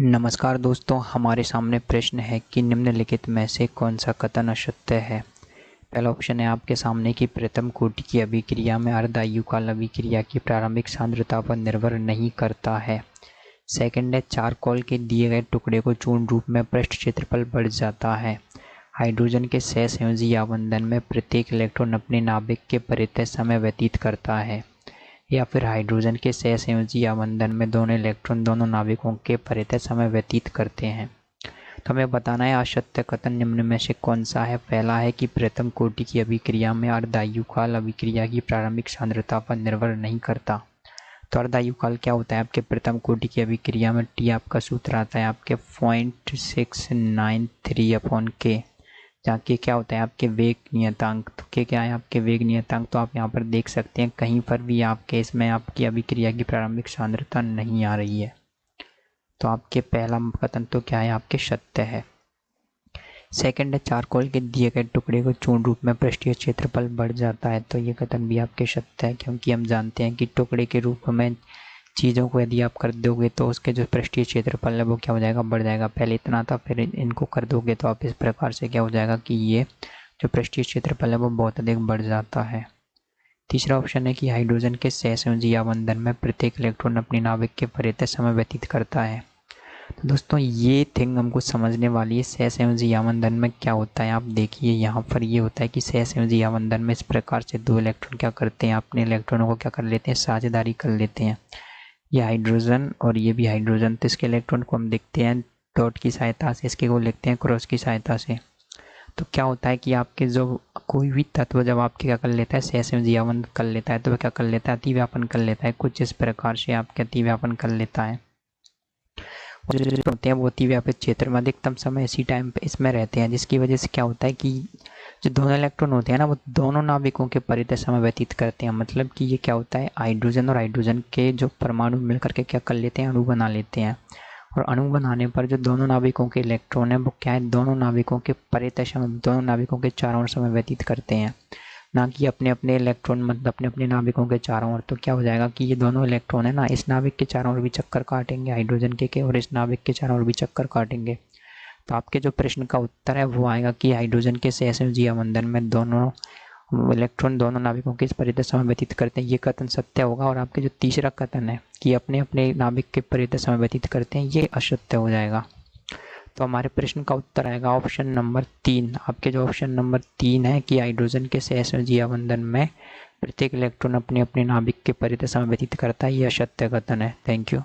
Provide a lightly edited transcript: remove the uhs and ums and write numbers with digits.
नमस्कार दोस्तों, हमारे सामने प्रश्न है कि निम्नलिखित में से कौन सा कथन असत्य है। पहला ऑप्शन है आपके सामने की प्रथम कोटि की अभिक्रिया में अर्ध आयुकाल अभिक्रिया की प्रारंभिक सांद्रता पर निर्भर नहीं करता है। सेकंड है चारकोल के दिए गए टुकड़े को चूर्ण रूप में पृष्ठ क्षेत्रफल बढ़ जाता है। हाइड्रोजन के सहसंयोजी आबंधन में प्रत्येक इलेक्ट्रॉन अपने नाभिक के परितः समय व्यतीत करता है। या फिर हाइड्रोजन के सहसंयोजी आबंधन में दोनों इलेक्ट्रॉन दोनों नाभिकों के परितः समय व्यतीत करते हैं। तो हमें बताना है असत्य कथन निम्न में से कौन सा है। पहला है कि प्रथम कोटि की अभिक्रिया में अर्धायुकाल अभिक्रिया की प्रारंभिक सांद्रता पर निर्भर नहीं करता। तो अर्धायुकाल क्या होता है आपके प्रथम कोटि की अभिक्रिया में टी आपका सूत्र आता है आपके 0.693/K, जहाँ के क्या होता है आपके वेग नियतांक। तो के क्या है आपके वेग नियतांक। तो आप यहाँ पर देख सकते हैं कहीं पर भी आपके इसमें आपकी अभिक्रिया की प्रारंभिक सांद्रता नहीं आ रही है। तो आपके पहला कथन तो क्या है आपके सत्य है। सेकंड है चारकोल के दिए गए टुकड़े को चूर्ण रूप में पृष्ठीय क्षेत्रफल बढ़ जाता है। तो ये कथन भी आपके सत्य है, क्योंकि हम जानते हैं कि टुकड़े के रूप में चीज़ों को यदि आप कर दोगे तो उसके जो पृष्ठीय क्षेत्रफल है वो क्या हो जाएगा, बढ़ जाएगा। पहले इतना था, फिर इनको कर दोगे तो आप इस प्रकार से क्या हो जाएगा कि ये जो पृष्ठीय क्षेत्रफल है वो बहुत अधिक बढ़ जाता है। तीसरा ऑप्शन है कि हाइड्रोजन के सहसंयोजी आबंधन में प्रत्येक इलेक्ट्रॉन अपनी नाभिक के परितः समय व्यतीत करता है। तो दोस्तों ये थिंग हमको समझने वाली है। सहसंयोजी आबंधन में क्या होता है आप देखिए, यहाँ पर ये होता है कि सहसंयोजी आबंधन में इस प्रकार से दो इलेक्ट्रॉन क्या करते हैं, अपने इलेक्ट्रॉनों को क्या कर लेते हैं, साझेदारी कर लेते हैं। ये हाइड्रोजन और ये भी हाइड्रोजन, तो इसके इलेक्ट्रॉन को हम देखते हैं डॉट की सहायता से, इसके को लिखते हैं क्रॉस की सहायता से। तो क्या होता है कि आपके जो कोई भी तत्व जब आपके क्या कर लेता है, सहसंयोजी आबंधन कर लेता है, तो वह क्या कर लेता है, अतिव्यापन कर लेता है। कुछ इस प्रकार से आपके अतिव्यापन कर लेता है। जो होते हैं वो अतिव्यापित क्षेत्र में अधिकतम समय इसी टाइम पे इसमें रहते हैं, जिसकी वजह से क्या होता है कि जो दोनों इलेक्ट्रॉन होते हैं ना वो दोनों नाभिकों के परितः समय व्यतीत करते हैं। मतलब कि ये क्या होता है, हाइड्रोजन और हाइड्रोजन के जो परमाणु मिलकर के क्या कर लेते हैं, अणु बना लेते हैं। और अणु बनाने पर जो दोनों नाभिकों के इलेक्ट्रॉन है वो क्या है, दोनों नाभिकों के परितः समय, दोनों नाभिकों के चारों ओर समय व्यतीत करते हैं, ना कि अपने अपने इलेक्ट्रॉन मतलब अपने अपने नाभिकों के चारों ओर। तो क्या हो जाएगा कि ये दोनों इलेक्ट्रॉन है ना इस नाभिक के चारों ओर भी चक्कर काटेंगे, हाइड्रोजन के और इस नाभिक के चारों ओर भी चक्कर काटेंगे। तो आपके जो प्रश्न का उत्तर है वो आएगा कि हाइड्रोजन के सहसंयोजी आबंधन में दोनों इलेक्ट्रॉन दोनों नाभिकों के इस परितः समय व्यतीत करते हैं, ये कथन सत्य होगा। और आपके जो तीसरा कथन है कि अपने अपने नाभिक के परितः समय व्यतीत करते हैं, ये असत्य हो जाएगा। तो हमारे प्रश्न का उत्तर आएगा ऑप्शन नंबर 3। आपके जो ऑप्शन नंबर 3 है कि हाइड्रोजन के सहसंयोजी आबंधन में प्रत्येक इलेक्ट्रॉन अपने अपने नाभिक के परितः समय व्यतीत करता है, ये असत्य कथन है। Thank you.